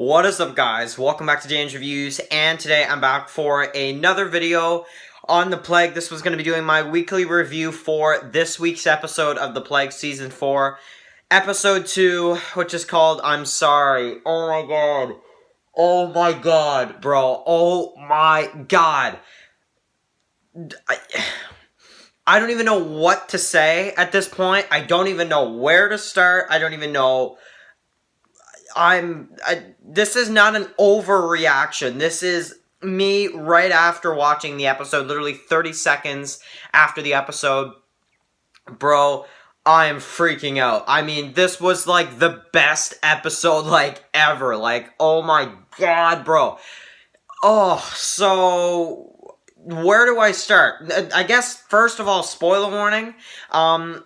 What is up, guys? Welcome back to Dan's Reviews, and today I'm back for another video on The Plague. This was going to be doing my weekly review for this week's episode of The Plague Season 4, Episode 2, which is called I'm Sorry. Oh my god. Oh my god, bro. Oh my god. I don't even know what to say at this point. I don't even know where to start. I don't even know... this is not an overreaction. This is me right after watching the episode, literally 30 seconds after the episode. Bro, I am freaking out. I mean, this was like the best episode like ever. Like, oh my god, bro. Oh, so where do I start? I guess, first of all, spoiler warning.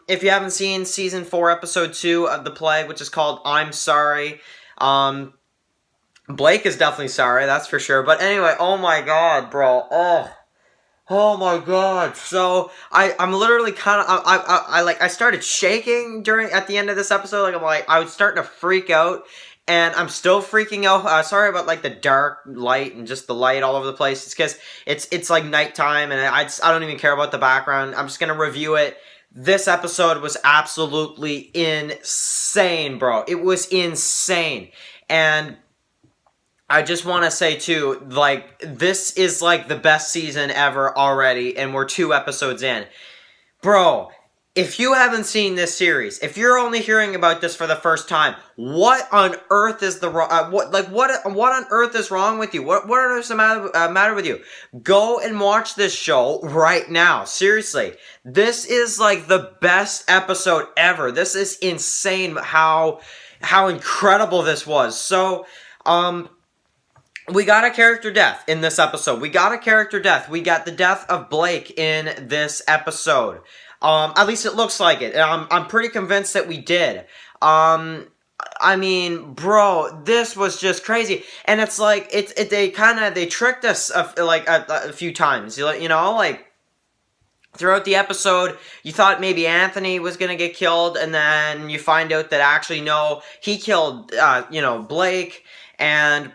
If you haven't seen Season 4, Episode 2 of The Plague, which is called I'm Sorry, Blake is definitely sorry, that's for sure. But anyway, oh my god, bro. Oh my god. So, I'm literally kind of, I started shaking at the end of this episode. I was starting to freak out. And I'm still freaking out. Sorry about like the dark light and just the light all over the place. It's because it's like nighttime and I don't even care about the background. I'm just gonna review it. This episode was absolutely insane, bro. It was insane. And I just want to say too, like, this is like the best season ever already, and we're 2 episodes in. Bro, if you haven't seen this series, if you're only hearing about this for the first time, what on earth is what on earth is wrong with you? What on earth is the matter with you? Go and watch this show right now. Seriously, this is like the best episode ever. This is insane how incredible this was. So, we got a character death in this episode. We got a character death. We got the death of Blake in this episode. At least it looks like it. I'm pretty convinced that we did. I mean, bro, this was just crazy. And it's like, they tricked us a few times. You know, like, throughout the episode, you thought maybe Anthony was gonna get killed, and then you find out that actually, no, he killed, Blake, and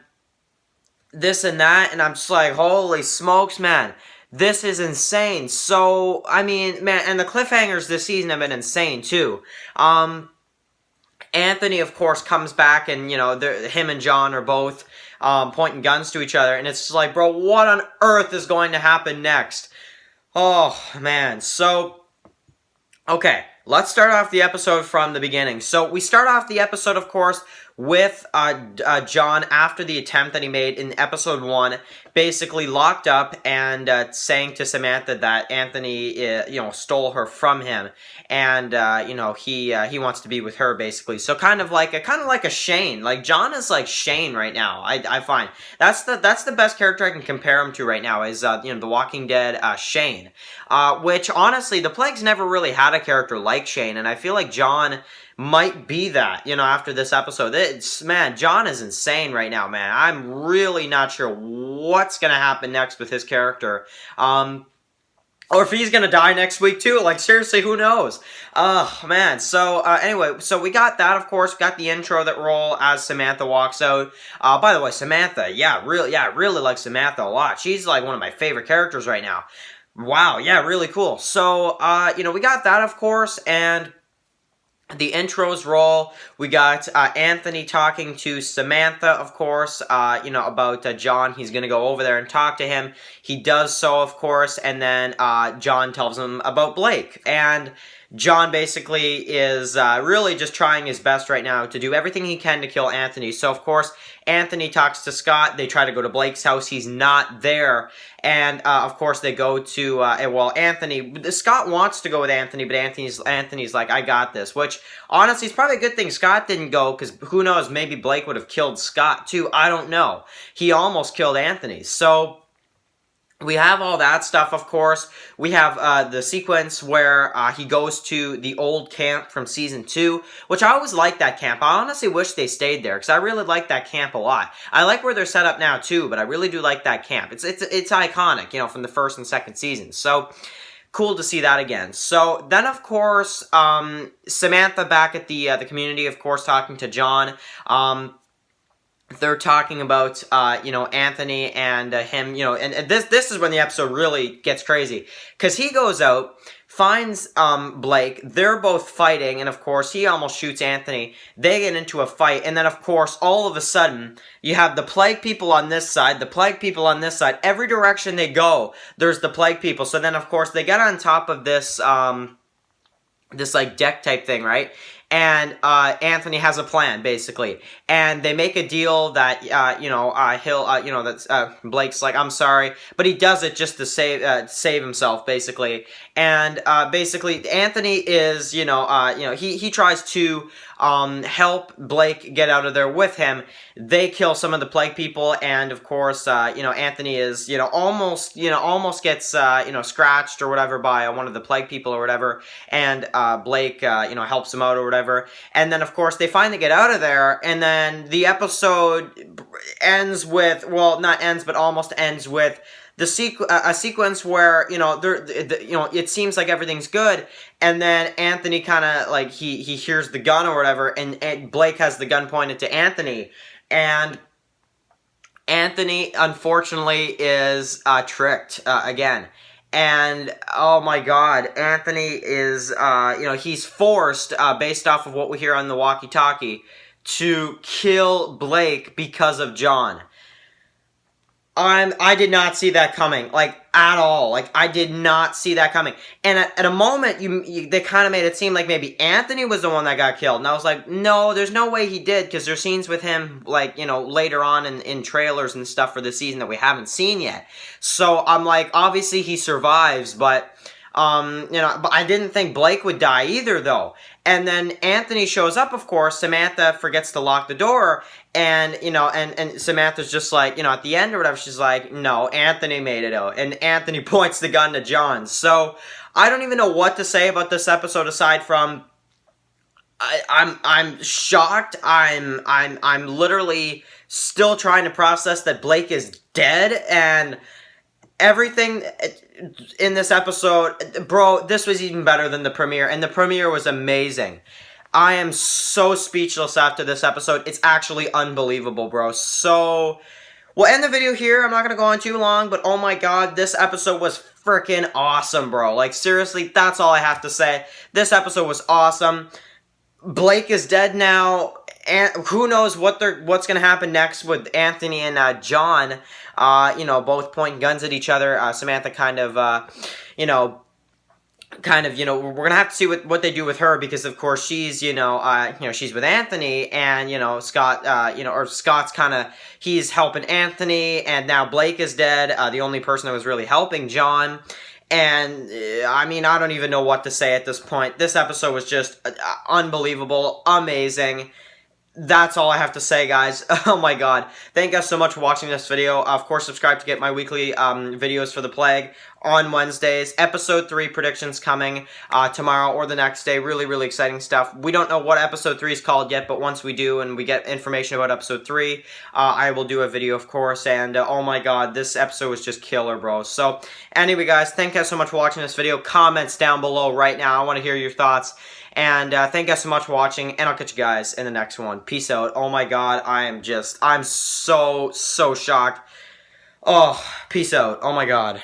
this and that, and I'm just like, holy smokes, man. This is insane. So, I mean, man, and the cliffhangers this season have been insane, too. Anthony, of course, comes back, and, him and John are both pointing guns to each other, and it's just like, bro, what on earth is going to happen next? Oh, man. So, okay, let's start off the episode from the beginning. So, we start off the episode, of course, with John after the attempt that he made in episode 1, basically locked up and saying to Samantha that Anthony, stole her from him, and he wants to be with her, basically. So kind of like a Shane. Like, John is like Shane right now. I find that's the best character I can compare him to right now is The Walking Dead Shane, which honestly the Plague's never really had a character like Shane, and I feel like John might be that, after this episode. Man, John is insane right now, man. I'm really not sure what's going to happen next with his character. Or if he's going to die next week, too. Like, seriously, who knows? Man. So, anyway, so we got that, of course. We got the intro that roll as Samantha walks out. By the way, Samantha, I really like Samantha a lot. She's, like, one of my favorite characters right now. Wow, yeah, really cool. So, we got that, of course, and the intros roll. We got Anthony talking to Samantha, of course, about John. He's going to go over there and talk to him. He does so, of course, and then John tells him about Blake. And John basically is really just trying his best right now to do everything he can to kill Anthony. So, of course, Anthony talks to Scott. They try to go to Blake's house. He's not there. And, of course, they go to, Scott wants to go with Anthony, but Anthony's like, I got this. Which, honestly, it's probably a good thing Scott didn't go, because who knows, maybe Blake would have killed Scott, too. I don't know. He almost killed Anthony. So, we have all that stuff, of course. We have the sequence where he goes to the old camp from Season 2, which I always liked that camp. I honestly wish they stayed there, because I really like that camp a lot. I like where they're set up now, too, but I really do like that camp. It's iconic, from the first and second seasons. So, cool to see that again. So, then, of course, Samantha back at the community, of course, talking to John. they're talking about, you know, Anthony and him, you know, and this is when the episode really gets crazy. Because he goes out, finds Blake, they're both fighting, and of course, he almost shoots Anthony. They get into a fight, and then of course, all of a sudden, you have the plague people on this side, the plague people on this side. Every direction they go, there's the plague people. So then, of course, they get on top of this, this like deck type thing, right? And Anthony has a plan, basically, and they make a deal that you know, he'll you know, that's Blake's like, I'm sorry, but he does it just to save himself, basically. And basically, Anthony is, you know, he tries to help Blake get out of there with him. They kill some of the plague people, and of course, you know, Anthony is, you know, almost gets, you know, scratched or whatever by one of the plague people or whatever, and Blake, you know, helps him out or whatever. And then, of course, they finally get out of there, and then the episode ends with, well, not ends, but almost ends with a sequence where, you know, you know, it seems like everything's good, and then Anthony kind of, like, he hears the gun or whatever, and Blake has the gun pointed to Anthony, and Anthony, unfortunately, is tricked again. And, oh my god, Anthony is, you know, he's forced, based off of what we hear on the walkie-talkie, to kill Blake because of John. I did not see that coming, like, at all. Like, I did not see that coming. And at a moment, they kind of made it seem like maybe Anthony was the one that got killed. And I was like, no, there's no way he did, because there's scenes with him, like, you know, later on in trailers and stuff for the season that we haven't seen yet. So I'm like, obviously he survives, but, you know, but I didn't think Blake would die either, though. And then Anthony shows up, of course. Samantha forgets to lock the door. And, you know, and Samantha's just like, you know, at the end or whatever, she's like, no, Anthony made it out. And Anthony points the gun to John. So, I don't even know what to say about this episode aside from, I'm shocked. I'm literally still trying to process that Blake is dead. And everything in this episode, bro, this was even better than the premiere. And the premiere was amazing. I am so speechless after this episode. It's actually unbelievable, bro. So, we'll end the video here. I'm not going to go on too long, but oh my god, this episode was freaking awesome, bro. Like, seriously, that's all I have to say. This episode was awesome. Blake is dead now, and who knows what's going to happen next with Anthony and John, you know, both pointing guns at each other. Samantha kind of, you know, we're gonna have to see what they do with her, because of course she's, you know, she's with Anthony, and, you know, Scott, you know, or Scott's kind of, he's helping Anthony, and now Blake is dead, the only person that was really helping John, and, I mean, I don't even know what to say at this point. This episode was just unbelievable, amazing. That's all I have to say, guys. Oh my god. Thank you guys so much for watching this video. Of course, subscribe to get my weekly videos for The Plague on Wednesdays. Episode 3 predictions coming tomorrow or the next day. Really, really exciting stuff. We don't know what Episode 3 is called yet, but once we do and we get information about Episode 3, I will do a video, of course. And, oh my god, this episode was just killer, bro. So, anyway, guys, thank you guys so much for watching this video. Comments down below right now. I want to hear your thoughts. And thank you guys so much for watching, and I'll catch you guys in the next one. Peace out. Oh my god, I'm so shocked. Oh, peace out. Oh my god.